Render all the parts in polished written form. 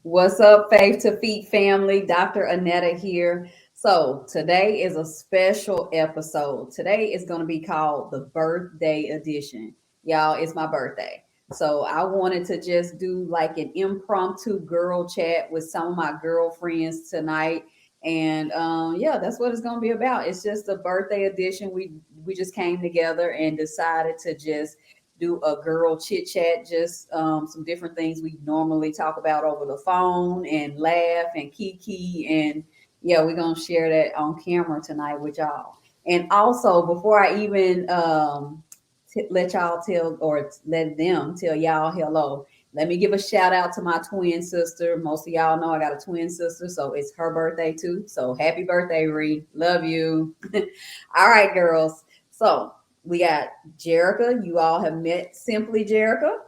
What's up, Faith to Feet family? Dr. Anetta here. So, today is a special episode. Today is going to be called the birthday edition. Y'all, it's my birthday. So, I wanted to just do like an impromptu girl chat with some of my girlfriends tonight. And yeah, that's what it's going to be about. It's just a birthday edition. We just came together and decided to just do a girl chit chat, just some different things we normally talk about over the phone and laugh and kiki. And yeah, we're going to share that on camera tonight with y'all. And also, before I even let y'all tell or let them tell y'all hello, let me give a shout out to my twin sister. Most of y'all know I got a twin sister, so it's her birthday too. So happy birthday, Ree. Love you. All right, girls. So we got Jerica. You all have met Simply Jerica.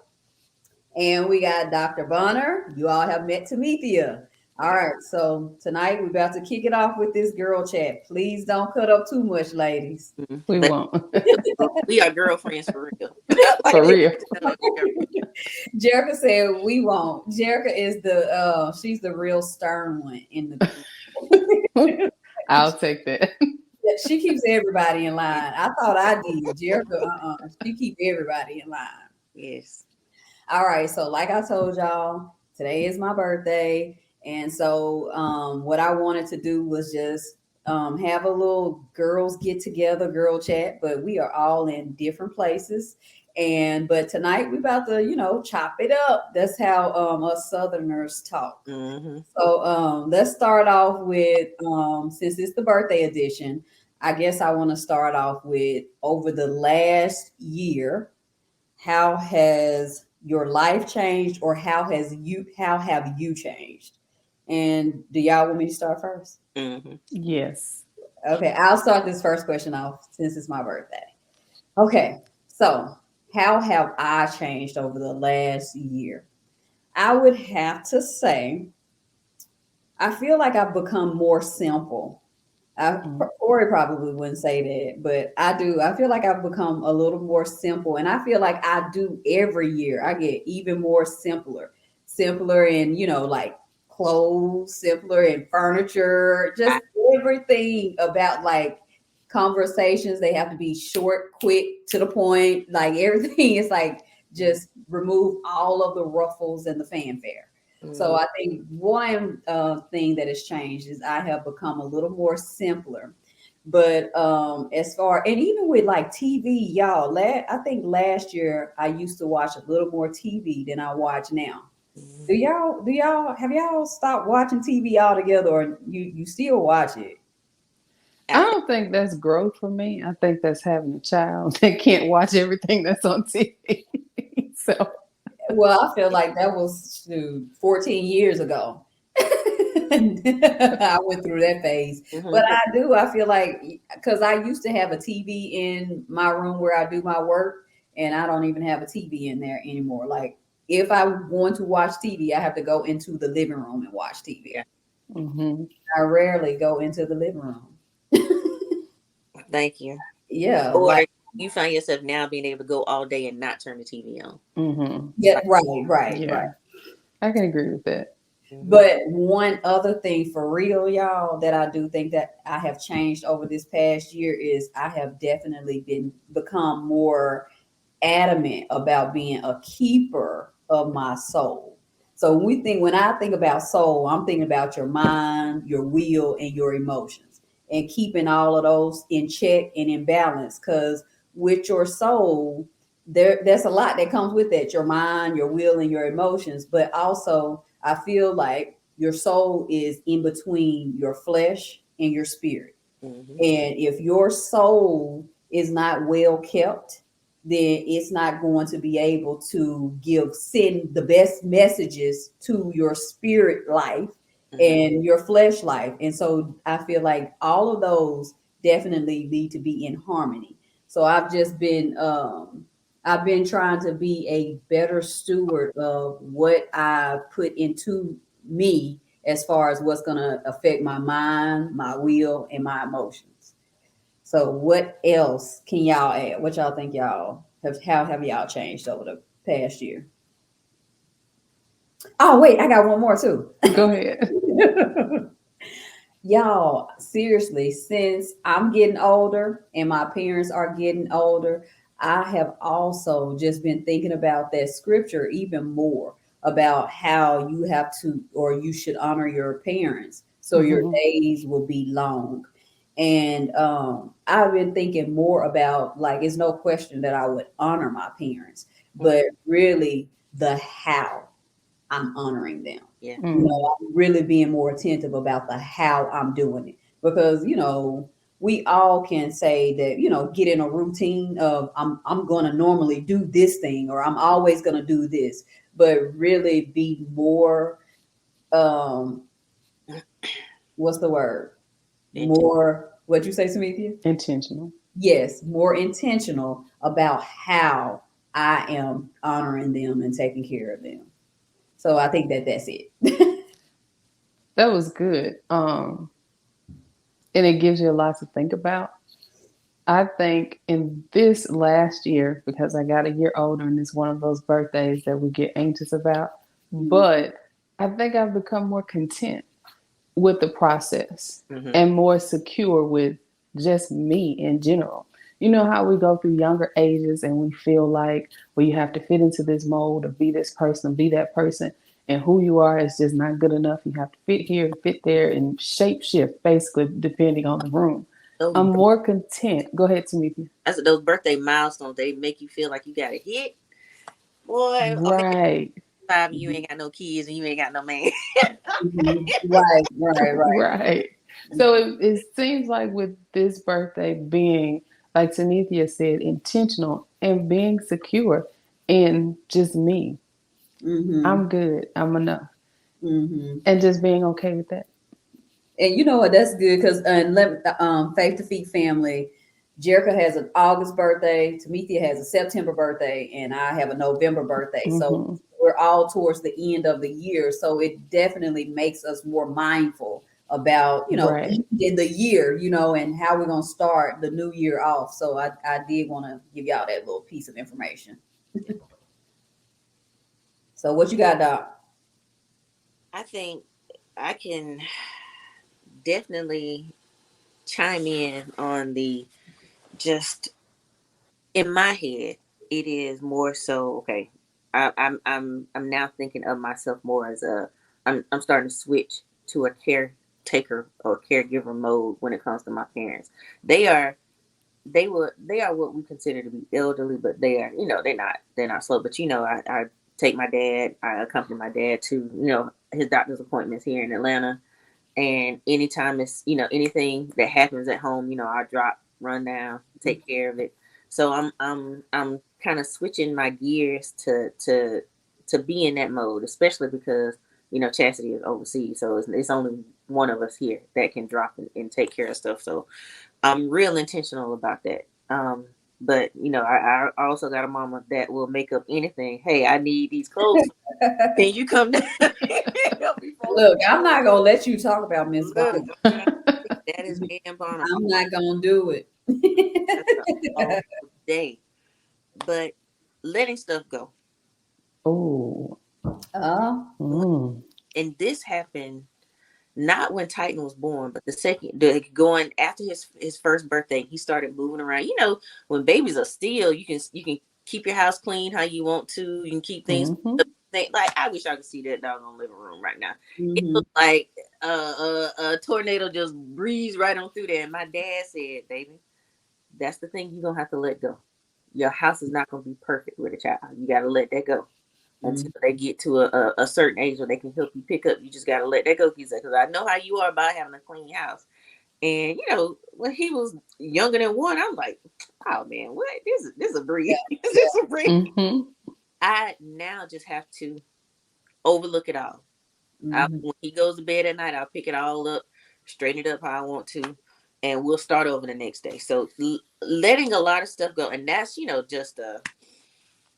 And we got Dr. Bonner. You all have met Tamithia. All right. So tonight we're about to kick it off with this girl chat. Please don't cut up too much, ladies. We But won't. we are girlfriends for real. For real. Jerica said we won't. Jerica is the she's the real stern one in the group. I'll take that. Yeah, she keeps everybody in line. I thought I did. Jerica, she keep everybody in line. Yes. All right, so like I told y'all, today is my birthday, and so what I wanted to do was just have a little girls get together, girl chat. But we are all in different places, and but tonight we about to chop it up. That's how us Southerners talk. Mm-hmm. So let's start off with since it's the birthday edition. I guess I want to start off with over the last year. How has your life changed, or how have you changed? And do y'all want me to start first? Mm-hmm. Yes. Okay, I'll start this first question off since it's my birthday. Okay, so how have I changed over the last year? I would have to say I feel like I've become more simple. Mm. Corey probably wouldn't say that, but I do. I feel like I've become a little more simple, and I feel like I do every year. I get even more simpler in like clothes, simpler in furniture, just I, everything about like conversations. They have to be short, quick, to the point. Like everything is like just remove all of the ruffles and the fanfare. So mm, I think one thing that has changed is I have become a little more simpler. But as far and even with like TV, y'all, I think last year I used to watch a little more TV than I watch now. mm. Do y'all have y'all stopped watching TV altogether, or you still watch it? I I think don't think that's growth for me. I think that's having a child that can't watch everything that's on TV. So, Well, I feel like that was 14 years ago. I went through that phase. But mm-hmm. I feel like, because I used to have a TV in my room where I do my work, and I don't even have a TV in there anymore. Like, if I want to watch TV, I have to go into the living room and watch Yeah. TV. hmm I rarely go into the living room. Thank you. Yeah, Or like, you find yourself now being able to go all day and not turn the TV on. yeah, hmm right. Yeah, I can agree with that. Mm-hmm. But one other thing for real, y'all, that I do think that I have changed over this past year is I have definitely become more adamant about being a keeper of my soul. So when I think about soul, I'm thinking about your mind, your will, and your emotions, and keeping all of those in check and in balance. Because with your soul, there's a lot that comes with that: your mind, your will, and your emotions. But also, I feel like your soul is in between your flesh and your spirit. Mm-hmm. And if your soul is not well kept, then it's not going to be able to send the best messages to your spirit life Mm-hmm. and your flesh life. And so I feel like all of those definitely need to be in harmony. So I've been trying to be a better steward of what I put into me as far as what's going to affect my mind, my will, and my emotions. So, what else can y'all add? What y'all think y'all have? How have y'all changed over the past year? Oh, wait, I got one more too. Go ahead. Y'all, seriously, since I'm getting older and my parents are getting older, I have also just been thinking about that scripture even more about how you have to or you should honor your parents so your Mhm. days will be long. And I've been thinking more about like, it's no question that I would honor my parents, but really the how I'm honoring them. Yeah. Mm. I'm really being more attentive about the how I'm doing it because we all can say that get in a routine of I'm going to normally do this thing or I'm always going to do this, but really be more um what's the word? Int- More what you say, Samithia? Intentional. Yes, more intentional about how I am honoring them and taking care of them. So I think that that's it. That was good. And it gives you a lot to think about. I think in this last year, because I got a year older and it's one of those birthdays that we get anxious about, but I think I've become more content with the process mhm. and more secure with just me in general. You know how we go through younger ages and we feel like, well, you have to fit into this mold or be this person, be that person, and who you are is just not good enough. You have to fit here, fit there, and shape shift basically depending on the room. Those I'm more content. Go ahead, Tamika. that's those birthday milestones. They make you feel like you got a hit, boy. Imagine Right, 5 and you ain't got no kids and you ain't got no man. Mhm. Right, right, right. right. So it seems like with this birthday being, like Tanithia said, intentional and being secure in just me. Mm-hmm. I'm good. I'm enough. Mm-hmm. And just being okay with that. And you know what? That's good because Faith to Feet family, Jerica has an August birthday, Tamithia has a September birthday, and I have a November birthday. So Hmm. we're all towards the end of the year. So it definitely makes us more mindful about, Right. in the year, and how we're gonna start the new year off. So I did want to give y'all that little piece of information. So what you got, Doc? I think I can definitely chime in on the just in my head. It is more so okay. I'm now thinking of myself more as I'm starting to switch to a caretaker or caregiver mode when it comes to my parents. They are they are what we consider to be elderly, but they are they're not slow. But I take my dad, I accompany my dad to his doctor's appointments here in Atlanta, and anytime it's anything that happens at home, I drop, run down, take care of it. So I'm kind of switching my gears to be in that mode, especially because Chastity is overseas, so it's only one of us here that can drop and take care of stuff. So I'm real intentional about that. But I also got a mama that will make up anything. Hey, I need these clothes. Can you come down and help me fold Look, these I'm clothes? not gonna let you talk about Miss Look, Bonner. that is Ann Bonner I'm not gonna do it. all day. But letting stuff go. Oh. uh, Mm. And this happened not when Titan was born, but going after his first birthday, he started moving around. When babies are still, you can keep your house clean how you want to. You can keep things Hmm. like I wish I could see that doggone living room right now. It mhm. looked like a tornado just breezed right on through there. And my dad said, "Baby, that's the thing you're gonna have to let go. Your house is not gonna be perfect with a child. You gotta let that go." Until Mhm. they get to a certain age where they can help you pick up. You just got to let that go. He said, because I know how you are about having a clean house. And, when he was younger than one, I'm like, oh, man, what? This is a breeze. This is a breeze. Hmm. I now just have to overlook it all. Mhm. When he goes to bed at night, I'll pick it all up, straighten it up how I want to, and we'll start over the next day. So letting a lot of stuff go. And that's, just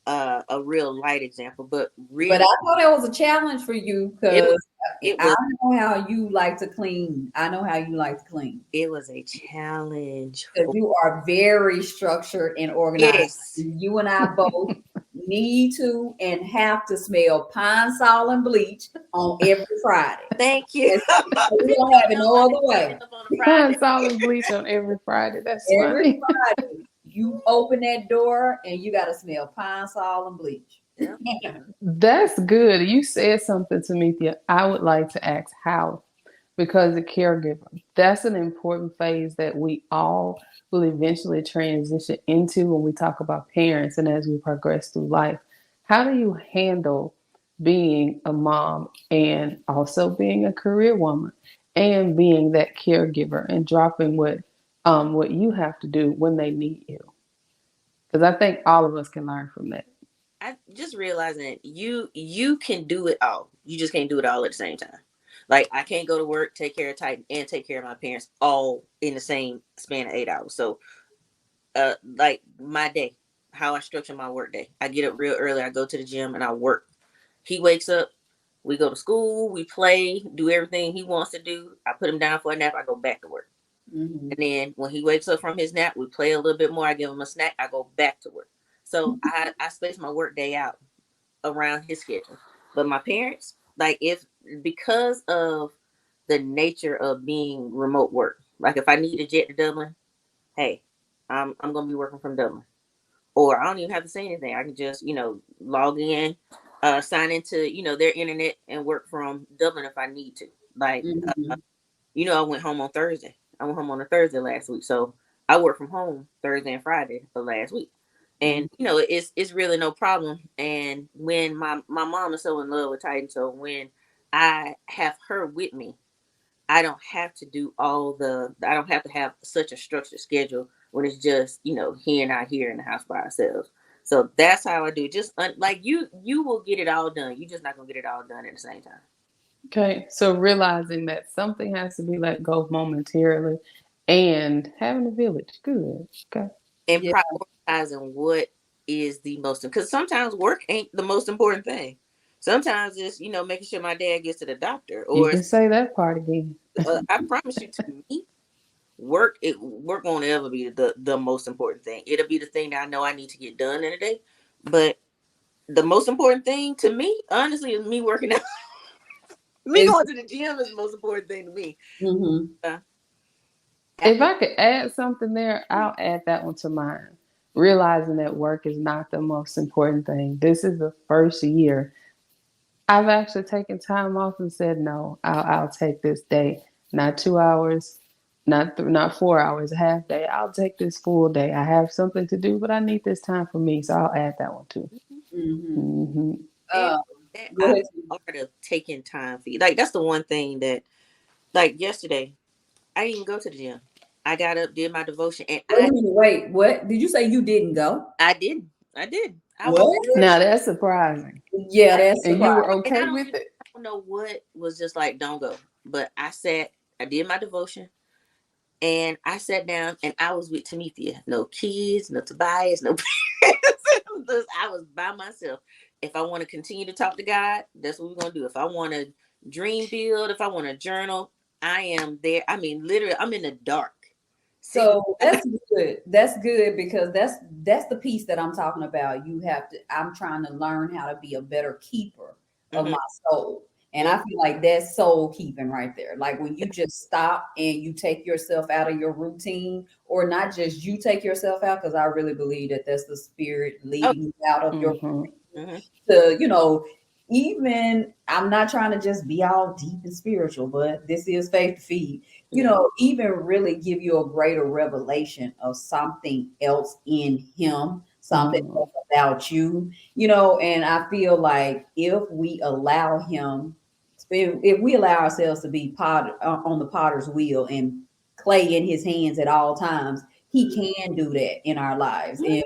a real light example, but But really, I thought that was a challenge for you it was because it I was know how you like to clean. I know how you like to clean it was a challenge because for you are very structured and organized. yes. You and I both need to and have to smell pine sol and bleach on every Friday. Thank you. We People don't have don't it know no I other have to way. get up on a Pine Friday. sol and bleach on every Friday. That's Every funny. Friday, you open that door and you got to smell pine sol and bleach. Yeah. That's good. You said something to me, Thea. I would like to ask how, because the caregiver, that's an important phase that we all will eventually transition into when we talk about parents and as we progress through life. How do you handle being a mom and also being a career woman and being that caregiver and dropping what you have to do when they need you? Because I think all of us can learn from that. I just realizing that you can do it all. You just can't do it all at the same time. Like I can't go to work, take care of Titan, and take care of my parents all in the same span of 8 hours. So like my day, how I structure my work day. I get up real early, I go to the gym and I work. He wakes up, we go to school, we play, do everything he wants to do. I put him down for a nap, I go back to work. Mm-hmm. And then when he wakes up from his nap, we play a little bit more. I give him a snack. I go back to work. So I space my work day out around his schedule. But my parents, like if because of the nature of being remote work, like if I need to jet to Dublin, hey, I'm gonna be working from Dublin. Or I don't even have to say anything. I can just, log in, sign into, their internet and work from Dublin if I need to. Like Mm-hmm. I went home on Thursday. I went home on a Thursday last week. So I worked from home Thursday and Friday of last week. And it's really no problem. And when my mom is so in love with Titan, so when I have her with me, I don't have to do I don't have to have such a structured schedule when it's just, he and I here in the house by ourselves. So that's how I do it. Just like you will get it all done. You just not gonna get it all done at the same time. Okay, so realizing that something has to be let go momentarily and having a village. Good. Okay. And Yeah. prioritizing what is the most, because sometimes work ain't the most important thing. Sometimes it's making sure my dad gets to the doctor, You or can say that part again. I promise you, to me, work won't ever be the most important thing. It'll be the thing that I know I need to get done in a day, but the most important thing to me, honestly, is me working out. Me It's, going to the gym is the most important thing to me. mm-hmm. Uh, If I, I could add something there, I'll add that one to mine. Realizing that work is not the most important thing. This is the first year I've actually taken time off and said, no, I'll take this day, not 2 hours, not 4 hours, a half day. I'll take this full day. I have something to do, but I need this time for me. So I'll add that one too. Mm-hmm. Hmm. and Uh, go I ahead. art of taking time for you. Like that's the one thing that, like yesterday, I didn't even go to the gym. I got up, did my devotion, and Wait a minute. Wait. What did you say? You didn't go? I didn't. I did. I woke What? Now that's surprising. Yeah, that's And you surprising. were and okay with it? I don't know what was just like, don't go. But I sat, I did my devotion, and I sat down, and I was with Tamithia. No kids, no Tobias, no parents. I was by myself. If I want to continue to talk to God, that's what we're gonna do. If I want to dream build, if I want to journal, I am there. I mean, literally, I'm in the dark, sitting. So that's good. That's good because that's the piece that I'm talking about. You have to. I'm trying to learn how to be a better keeper of Mhm. my soul, and I feel like that's soul keeping right there. Like when you just stop and you take yourself out of your routine, or not just you take yourself out, because I really believe that that's the spirit Oh, leading you out of your Hmm. mhm. to, even I'm not trying to just be all deep and spiritual, but this is faith to feed, Yeah. even really give you a greater revelation of something else in him, something Hmm. else about you, and I feel like if we allow him, if we allow ourselves to be on the potter's wheel and clay in his hands at all times, he can do that in our lives. And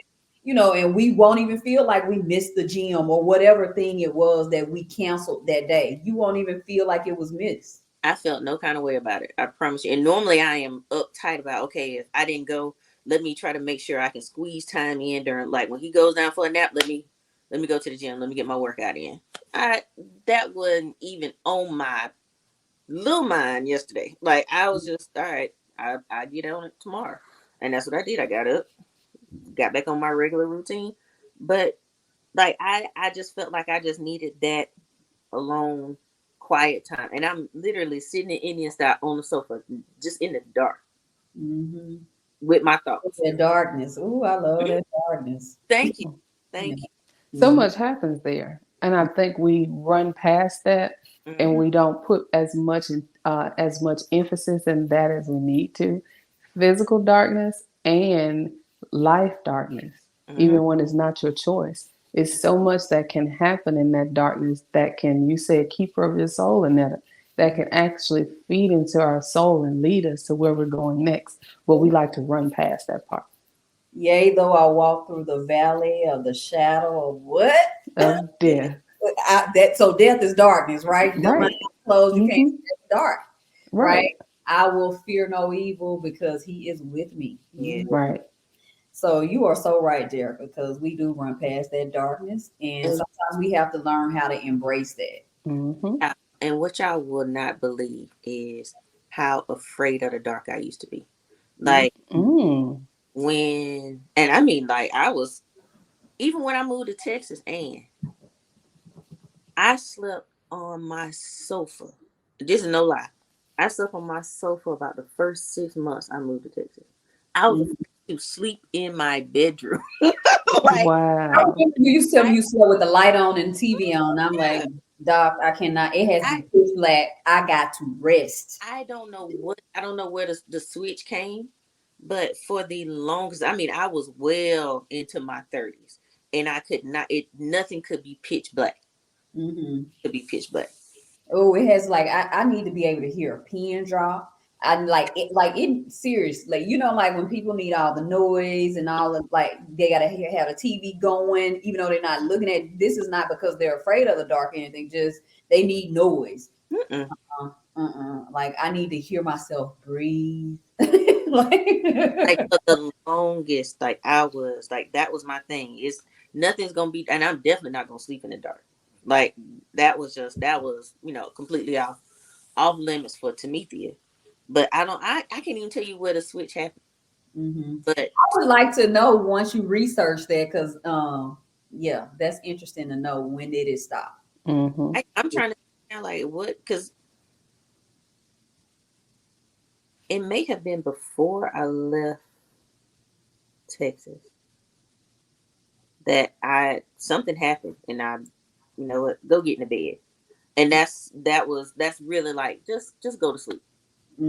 we won't even feel like we missed the gym or whatever thing it was that we canceled that day. You won't even feel like it was missed. I felt no kind of way about it. I promise you. And normally I am uptight about, okay, if I didn't go, let me try to make sure I can squeeze time in during, like when he goes down for a nap, let me go to the gym. Let me get my workout in. I That wasn't even on my little mind yesterday. Like I was just, all right, I get on it tomorrow. And that's what I did. I got up, got back on my regular routine. But Like I just felt like I just needed that alone, quiet time, and I'm literally sitting in Indian style on the sofa, just in the dark Mm-hmm. with my thoughts. That darkness. Ooh, I love Mhm. that darkness. Thank you, Yeah. thank you. So Mhm. much happens there, and I think we run past that, and Mm-hmm. we don't put as much emphasis in that as we need to. Physical darkness and life darkness, Mm-hmm. even when it's not your choice. It's so much that can happen in that darkness that can, you said, keeper of your soul, and that can actually feed into our soul and lead us to where we're going next. But we like to run past that part Yea, though I walk through the valley of the shadow of what? of death. That so death is darkness, right? The mind Right. closed, you can't Mm-hmm. see it's dark, right? Right. I will fear no evil because he is with me. Yeah. Right. So you are so right, Derek, because we do run past that darkness, and And sometimes we have to learn how to embrace that. Mm-hmm. and what y'all will not believe is how afraid of the dark I used to be. Like Mm. when, and I mean, like I was, even when I moved to Texas, and I slept on my sofa. This is no lie. I slept on my sofa about the first 6 months I moved to Texas. I was Mhm. afraid to sleep in my bedroom. Like I Wow. remember you used to tell I, me you slept with the light on and TV on. I'm like, Doc, I cannot. It has to be I, pitch black. I got to rest. I don't know what, I don't know where the switch came, but for the longest, I mean, I was well into my 30s, and I could not. It nothing could be pitch black. Hmm. Could be pitch black. Oh, it has like I need to be able to hear a pin drop. I like it seriously. You know, like when people need all the noise and all of like they gotta have a TV going, even though they're not looking at this is not because they're afraid of the dark or anything, just they need noise. Mm-mm. Like I need to hear myself breathe. Like Like for the longest, like I was like that was my thing. It's nothing's gonna be, and I'm definitely not gonna sleep in the dark. Like that was completely off limits for Tamithia. But I can't even tell you where the switch happened. hmm. But I would like to know once you research that because yeah, that's interesting to know when did it stop. Mm-hmm. I'm trying to figure out like what, because it may have been before I left Texas that I something happened and I, you know what, go get in the bed. And that's really like just go to sleep.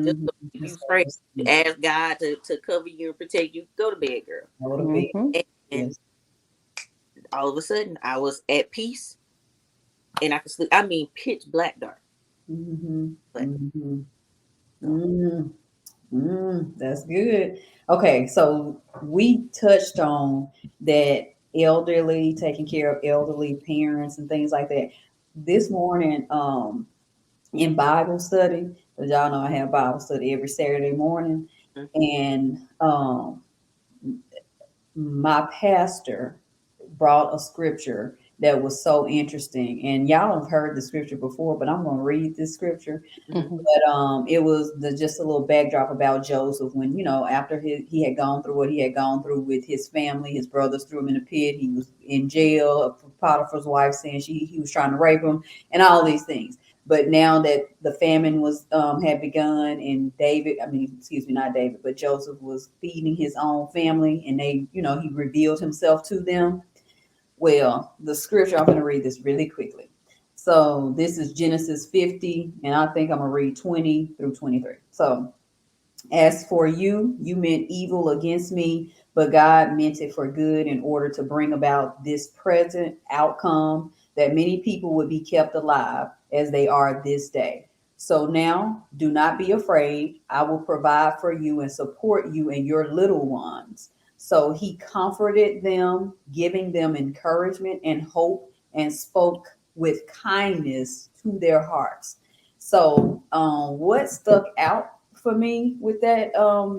Just Hmm. go, if you pray, you ask God to cover you and protect you, go to bed, girl. Go to bed. Mm-hmm. And Yes. all of a sudden I was at peace and I could sleep. I mean pitch black dark. Mm-hmm. But Mm-hmm. so Mm, that's good. Okay, so we touched on that elderly, taking care of elderly parents and things like that. This morning, in Bible study, because y'all know I have Bible study every Saturday morning, mm, and my pastor brought a scripture that was so interesting. And y'all have heard the scripture before, but I'm going to read this scripture. mhm, Mm-hmm. But it was just a little backdrop about Joseph when after he had gone through what he had gone through with his family, his brothers threw him in a pit. He was in jail. Potiphar's wife saying he was trying to rape him, and all these things. But now that the famine was had begun, and excuse me, not David, but Joseph was feeding his own family, and he revealed himself to them. Well, the scripture, I'm going to read this really quickly. So this is Genesis 50, and I think I'm going to read 20 through 23. So as for you, you meant evil against me, but God meant it for good in order to bring about this present outcome that many people would be kept alive as they are this day. So now do not be afraid. I will provide for you and support you and your little ones. So he comforted them, giving them encouragement and hope, and spoke with kindness to their hearts. So, what stuck out for me with that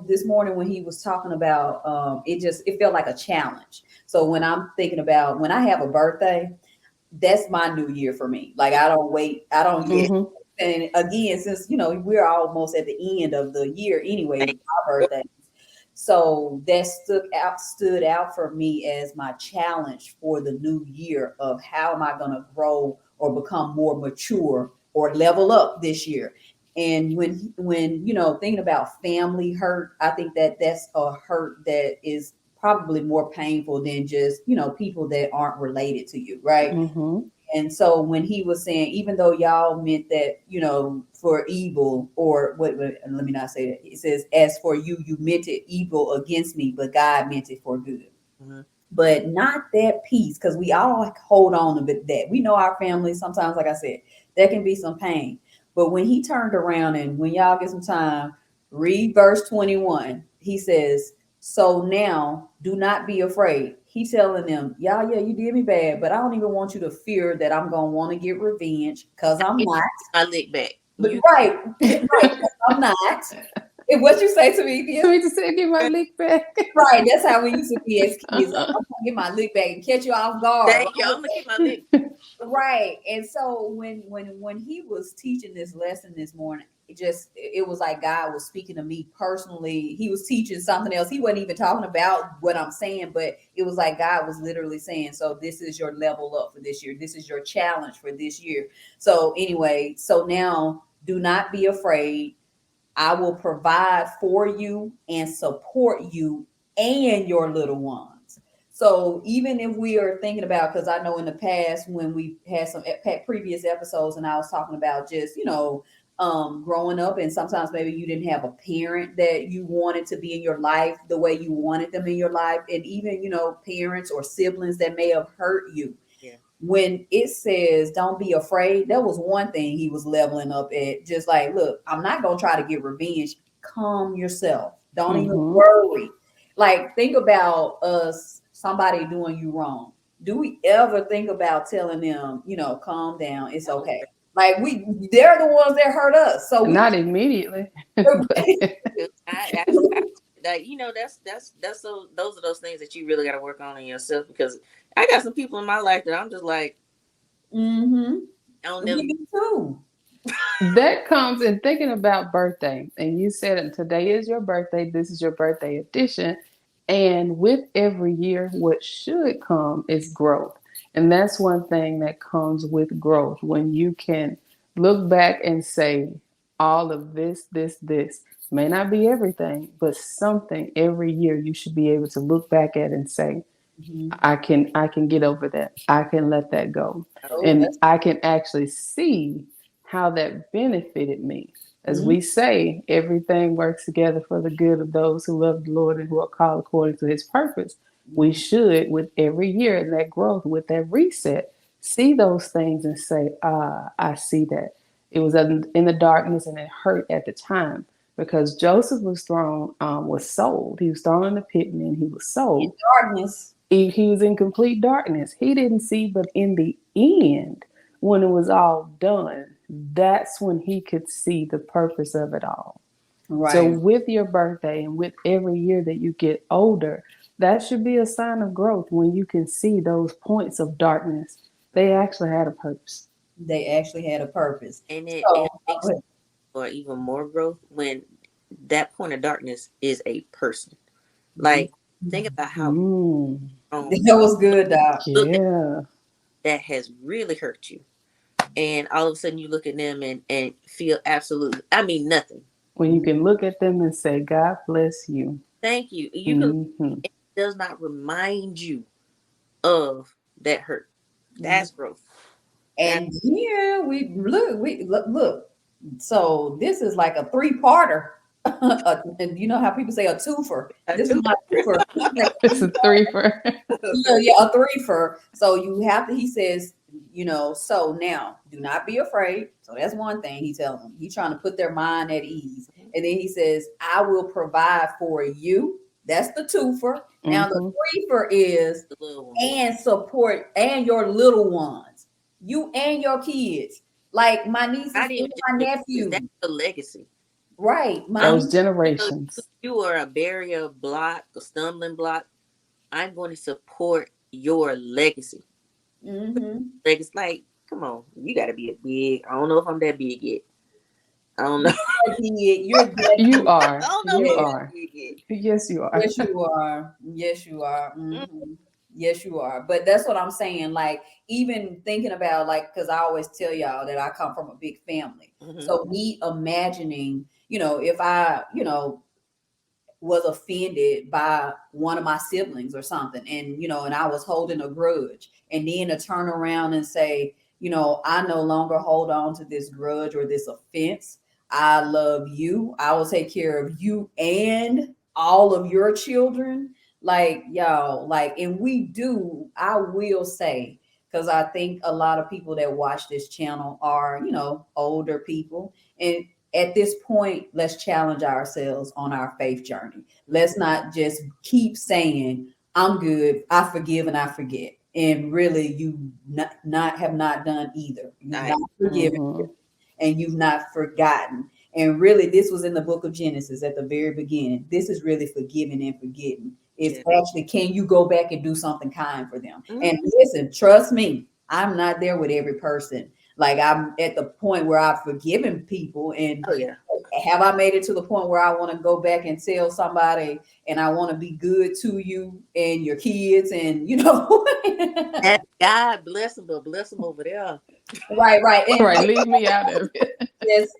this morning when he was talking about it felt like a challenge. So when I'm thinking about when I have a birthday, that's my new year for me. Like I don't wait, I don't yeah, Mm-hmm. and again, since we're almost at the end of the year anyway, like, with our birthday. So that stood out for me as my challenge for the new year of how am I going to grow or become more mature or level up this year. And when thinking about family hurt, I think that that's a hurt that is probably more painful than just people that aren't related to you, right? Mm-hmm. And so when he was saying, even though y'all meant that, for evil, or let me not say that. It says, as for you, you meant it evil against me, but God meant it for good. Mm-hmm. But not that peace, because we all hold on to that. We know our family sometimes, like I said, there can be some pain. But when he turned around, and when y'all get some time, read verse 21, he says, so now do not be afraid. He telling them, y'all, yeah, you did me bad, but I don't even want you to fear that I'm gonna want to get revenge, because I'm not. I lick back. But You right, right, 'cause I'm not. And what you say to me, Thea? We just said, get my lick back. Right, that's how we used to be as kids. Uh-huh. I'm gonna get my lick back and catch you off guard. thank you. I'm gonna get my lick. Right. And so when he was teaching this lesson this morning, it was like God was speaking to me personally. He was teaching something else. He wasn't even talking about what I'm saying, but it was like God was literally saying, so this is your level up for this year. This is your challenge for this year. So anyway, so now do not be afraid. I will provide for you and support you and your little ones. So even if we are thinking about, because I know in the past when we had some previous episodes, and I was talking about just growing up, and sometimes maybe you didn't have a parent that you wanted to be in your life the way you wanted them in your life, and even parents or siblings that may have hurt you. Yeah. When it says don't be afraid, that was one thing he was leveling up at. Just like, look, I'm not gonna try to get revenge. Calm yourself. Don't even Mm-hmm. worry. Like, think about us, somebody doing you wrong. Do we ever think about telling them, calm down, it's No. okay? Like, they're the ones that hurt us. So we Not immediately, but I like that's so those are those things that you really got to work on in yourself, because I got some people in my life that I'm just like mm-hmm. I don't never. We do too. that comes in thinking about birthday. And you said it, today is your birthday. This is your birthday edition. And with every year, what should come is growth. And that's one thing that comes with growth, when you can look back and say, all of this may not be everything, but something every year you should be able to look back at and say, Mm-hmm. I can get over that. I can let that go. Oh, And that's I can actually see how that benefited me. As mm-hmm. we say, everything works together for the good of those who love the Lord and who are called according to his purpose. We should, with every year in that growth, with that reset, see those things and say, I see that. It was in the darkness and it hurt at the time, because Joseph was sold. He was thrown in the pit and then he was In sold. darkness. He was in complete darkness. He didn't see, but in the end, when it was all done, that's when he could see the purpose of it all. So, Right. with your birthday and with every year that you get older, that should be a sign of growth, when you can see those points of darkness. They actually had a purpose. They actually had a purpose. And it So, makes for even more growth when that point of darkness is a person. Like, think about how Mm, um that was good, Doc. look yeah. that has really hurt you, and all of a sudden you look at them and feel absolutely, I mean, nothing. When you can look at them and say, God bless you. Thank you. You can. Hmm. It does not remind you of that hurt. That's growth. That And here we look. So this is like a three-parter. And you know how people say a twofer. a This is two. not a twofer. This is like a It's a three for. yeah, yeah, a threefer. So you have to, he says, so now do not be afraid. So that's one thing he's telling them. He's trying to put their mind at ease. And then he says, I will provide for you. That's the twofer. Now the Hmm. threefer is The little one. and support and your little ones, you and your kids, like my nieces Not and even just my your kids. That's nephew. the legacy. Right. My I'm Those niece. telling you, generations. you are a barrier block, a stumbling block. I'm going to support your legacy. Mm-hmm. Legacy, like, come on, you got to be a big. I don't know if I'm that big yet. I don't know. You're that You kid. I are. don't know You if Yes. I'm are. that kid. Yes, you are. Yes, you are. Yes, you are. Mm, Yes, you are. But that's what I'm saying. Like, even thinking about, like, because I always tell y'all that I come from a big family. mm-hmm. So, me imagining, if I, was offended by one of my siblings or something, and I was holding a grudge, and then to turn around and say, I no longer hold on to this grudge or this offense. I love you. I will take care of you and all of your children. Like, y'all, like, and we do, I will say, because I think a lot of people that watch this channel are, older people. And at this point, let's challenge ourselves on our faith journey. Let's not just keep saying, I'm good, I forgive and I forget. And really, you not have not done either. You've I not forgiven Mm-hmm. and you've not forgotten. And really, this was in the book of Genesis at the very beginning. This is really forgiving and forgetting. It's yeah. actually, can you go back and do something kind for them? And Mm-hmm. listen, trust me, I'm not there with every person. Like, I'm at the point where I've forgiven people, and Oh yeah. have I made it to the point where I want to go back and tell somebody and I want to be good to you and your kids and And God bless them, but bless them over there. right. And Right. Leave me out of it. just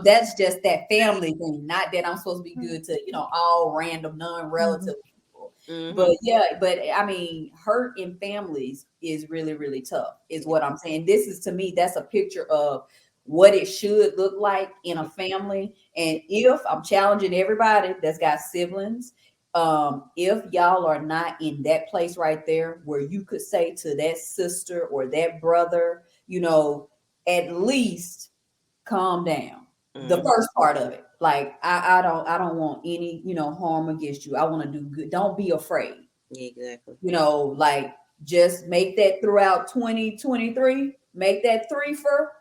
that's just that family thing, not that I'm supposed to be good to all random Mm-hmm. non-relative people. Mm-hmm. But yeah, but I mean, hurt in families is really, really tough, is what I'm saying. This is, to me, that's a picture of what it should look like in a family. And if I'm challenging everybody that's got siblings, if y'all are not in that place right there where you could say to that sister or that brother, at least calm down. The Mm-hmm. first part of it, like, I don't want any harm against you. I want to do good. Don't be afraid. Yeah, exactly. Like, just make that throughout 2023. Make that three for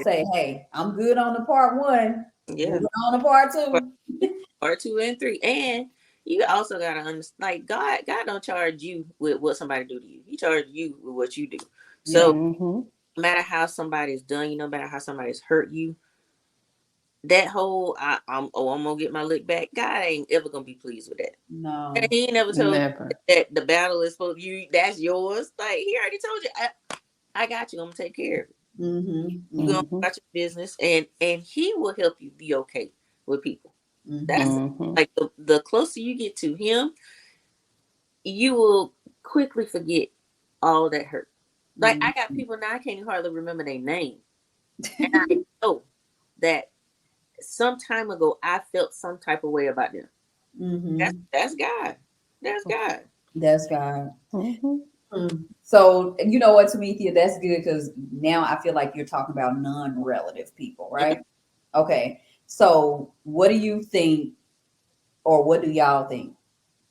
say, hey, I'm good on the part one. Yeah. Moving on to part Part, two. part two and three. And you also gotta understand, like, God don't charge you with what somebody do to you. He charge you with what you do. Yeah. So Mm-hmm. no matter how somebody's done you, no matter how somebody's hurt you, that whole I'm gonna get my lick back. God ain't ever gonna be pleased with that. And No. he ain't never told you Never. that the battle is supposed you. That's yours. Like, he already told you. I got you. I'm gonna take care of it. You gonna Mm-hmm. watch your business, and he will help you be okay with people. That's Mm-hmm. like the closer you get to him, you will quickly forget all that hurt. Like, I got people now, I can't hardly remember their name, and I know that some time ago I felt some type of way about them. Mm-hmm. That's God. That's God. That's God. Mm-hmm. So, you know what, Tamithia, that's good, because now I feel like you're talking about non-relative people, Mhm. right? Okay. So, what do you think, or what do y'all think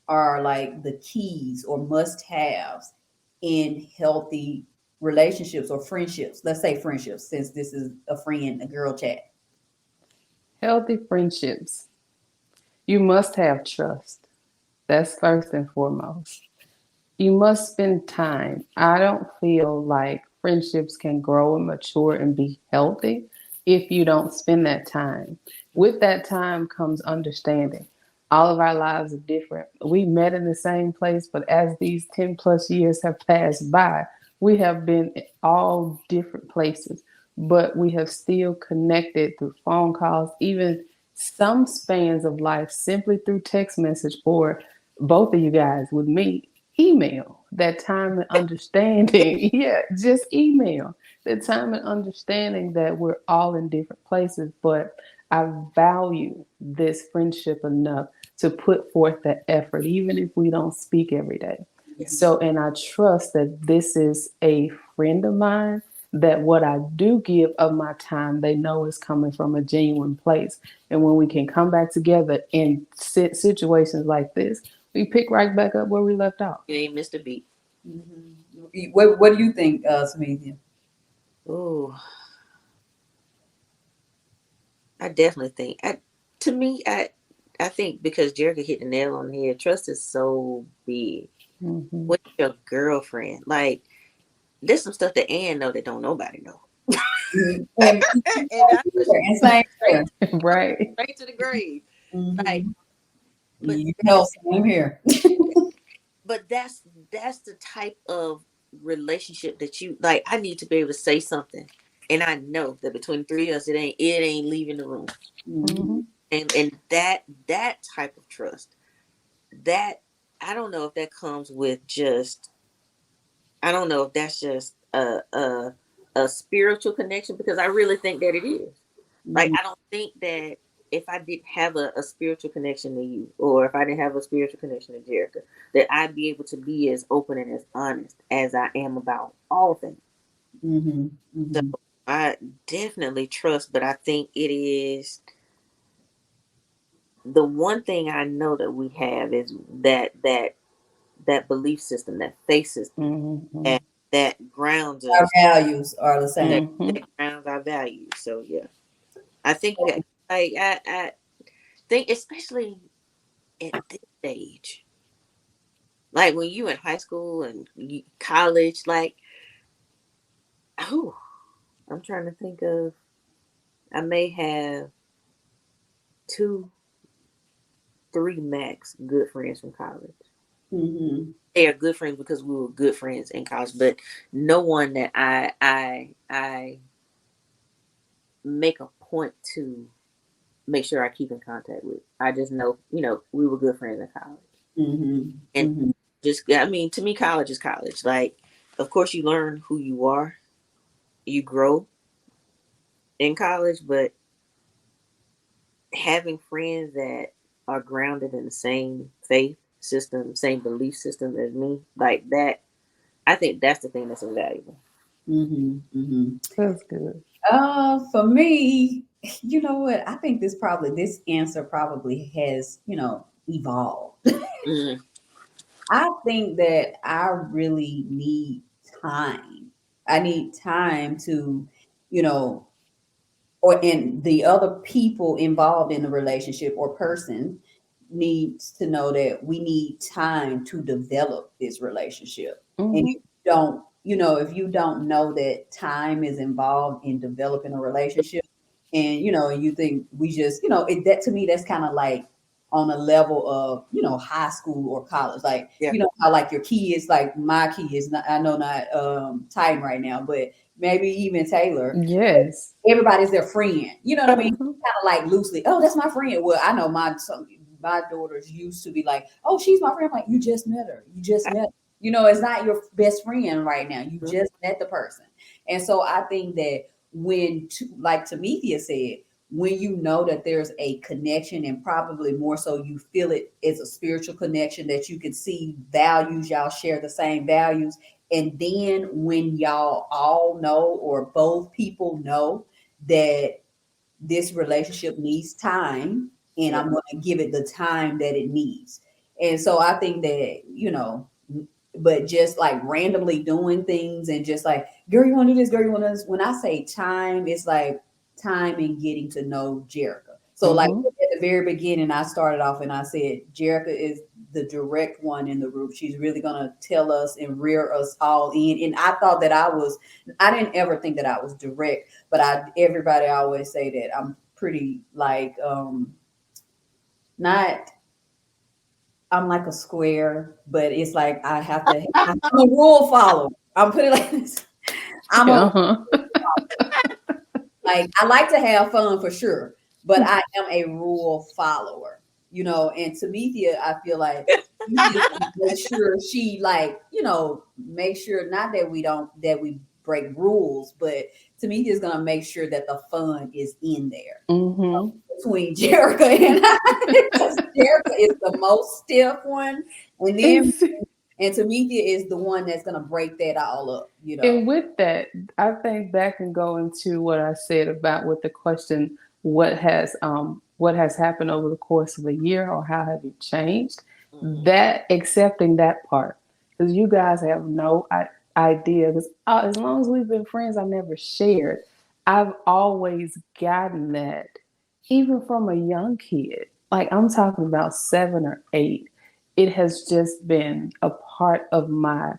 are like the keys or must-haves in healthy relationships or friendships? Let's say friendships, since this is a girl chat. Healthy friendships. You must have trust. That's first and foremost. You must spend time. I don't feel like friendships can grow and mature and be healthy if you don't spend that time. With that time comes understanding. All of our lives are different. We met in the same place, but as these 10 plus years have passed by, we have been in all different places, but we have still connected through phone calls, even some spans of life simply through text message, or both of you guys with me, email. That time and understanding. Yeah, just email. The time and understanding that we're all in different places, but I value this friendship enough to put forth that effort, even if we don't speak every day. Yeah. So, and I trust that this is a friend of mine, that what I do give of my time, they know is coming from a genuine place. And when we can come back together in situations like this, we pick right back up where we left off. You ain't missed a beat. What do you think, Samithia? Oh, I definitely think. To me, I think because Jerica hit the nail on the head. Trust is so big. Mm-hmm. With your girlfriend, like, there's some stuff that Ann know that don't nobody know. And, And I push it and same straight, here. Right. straight to the grave. Like, Mm-hmm. but You know, that's same here. but that's the type of relationship that you like. I need to be able to say something, and I know that between the three of us, it ain't leaving the room. Mm-hmm. Mm-hmm. And that type of trust, that I don't know if that comes with just, I don't know if that's just a spiritual connection, because I really think that it is. Like, Mm-hmm. I don't think that if I didn't have a spiritual connection to you, or if I didn't have a spiritual connection to Jerica, that I'd be able to be as open and as honest as I am about all things. Mm-hmm. So Mm-hmm. I definitely trust, but I think it is the one thing I know that we have is that belief system, that faith system, Mm-hmm. that that grounds Our us, values are the that same. Mm-hmm. that grounds our values. So yeah, I think that, like, I think especially at this stage, like when you in high school and college, like, oh, I'm trying to think of, I may have two, three max good friends from college. Mm-hmm. They are good friends because we were good friends in college, but no one that I make a point to make sure I keep in contact with. I just know, we were good friends in college. Mm-hmm. And Mm-hmm. just, I mean, to me, college is college. Like, of course, you learn who you are, you grow in college, but having friends that are grounded in the same faith system, same belief system as me, like that, I think that's the thing that's invaluable. Mm-hmm. Mm-hmm. That's good. For me, you know what? I think this answer probably has, evolved. Mm-hmm. I think that I really need time. I need time to, you know, or and the other people involved in the relationship or person needs to know that we need time to develop this relationship. And Mm-hmm. if you don't, if you don't know that time is involved in developing a relationship, and you think we just, that to me that's kind of like on a level of high school or college, like Yeah. how like your kids, like my kids, not, I know not Titan right now, but maybe even Taylor, Yes. everybody's their friend. You know what I mean? Mm-hmm. Kind of like loosely. Oh, that's my friend. Well, I know my daughters used to be like, oh, she's my friend. I'm like, you just met her. You just met her. It's not your best friend right now. You Mhm. just met the person. And so I think that like Tamithia said, when you know that there's a connection, and probably more so you feel it is a spiritual connection, that you can see values, y'all share the same values. And then when y'all all know, or both people know, that this relationship needs time, and Yeah. I'm going to give it the time that it needs. And so I think that, but just like randomly doing things and just like, girl, you want to do this, girl, you want to do this. When I say time, it's like time in getting to know Jerica. So like Mm-hmm. at the very beginning, I started off and I said, Jerica is the direct one in the group. She's really going to tell us and rear us all in. And I thought that I didn't ever think that I was direct, but everybody always say that I'm pretty like, not, I'm like a square, but it's like I'm a rule follower. I'm putting it like this. I'm a Uh-huh. Like, I like to have fun for sure, but I am a rule follower, and Tamithia, I feel like Tamithia is gonna make sure she, like, make sure, not that we break rules, but Tamithia is gonna make sure that the fun is in there Mm-hmm. between Jerica and I, because Jerica is the most stiff one, and then It's and Tamithia is the one that's gonna break that all up. And with that, I think that can go into what I said about with the question, what has happened over the course of a year, or how have you changed? Mhm. That accepting that part, because you guys have no idea. Because as long as we've been friends, I never shared. I've always gotten that, even from a young kid. Like, I'm talking about 7 or 8. It has just been a part of my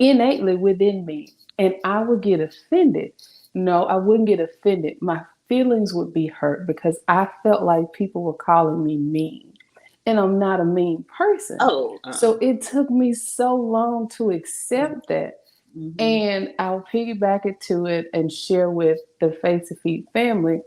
innately within me, and I would get offended No, I wouldn't get offended. My feelings would be hurt because I felt like people were calling me mean. And I'm not a mean person. Oh, So it took me so long to accept that. Mm-hmm. And I'll piggyback it to it and share with the Faith to Feed family.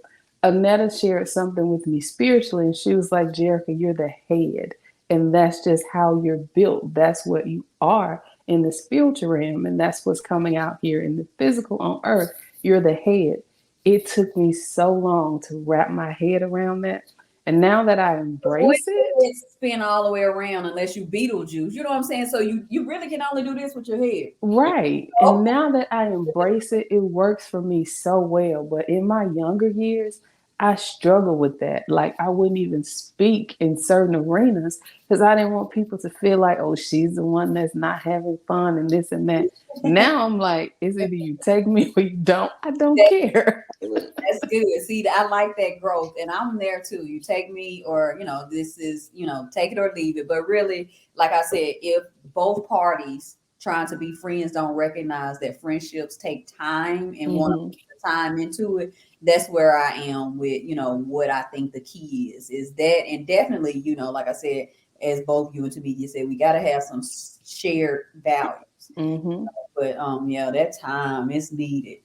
Anetta shared something with me spiritually, and she was like, Jerica, you're the head. And that's just how you're built. That's what you are in the spiritual realm. And that's what's coming out here in the physical on earth. You're the head. It took me so long to wrap my head around that. And now that I Voice embrace it, spin all the way around unless you Beetlejuice. You know what I'm saying? So you really can only do this with your head. right. And Oh, now that I embrace it, it works for me so well. But in my younger years, I struggle with that. Like I wouldn't even speak in certain arenas because I didn't want people to feel like, oh, she's the one that's not having fun and this and that. Now I'm like, it's either you take me or you don't. I don't care. that's good. See, I like that growth, and I'm there too. You take me, or this is take it or leave it. But really, like I said, if both parties trying to be friends don't recognize that friendships take time and want to Hmm. put the time into it, that's where I am with what I think the key is that, and definitely like I said, as both you and Tamika said, we got to have some shared values. Hmm. But yeah, that time is needed.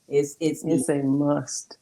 It's needed. It's a must.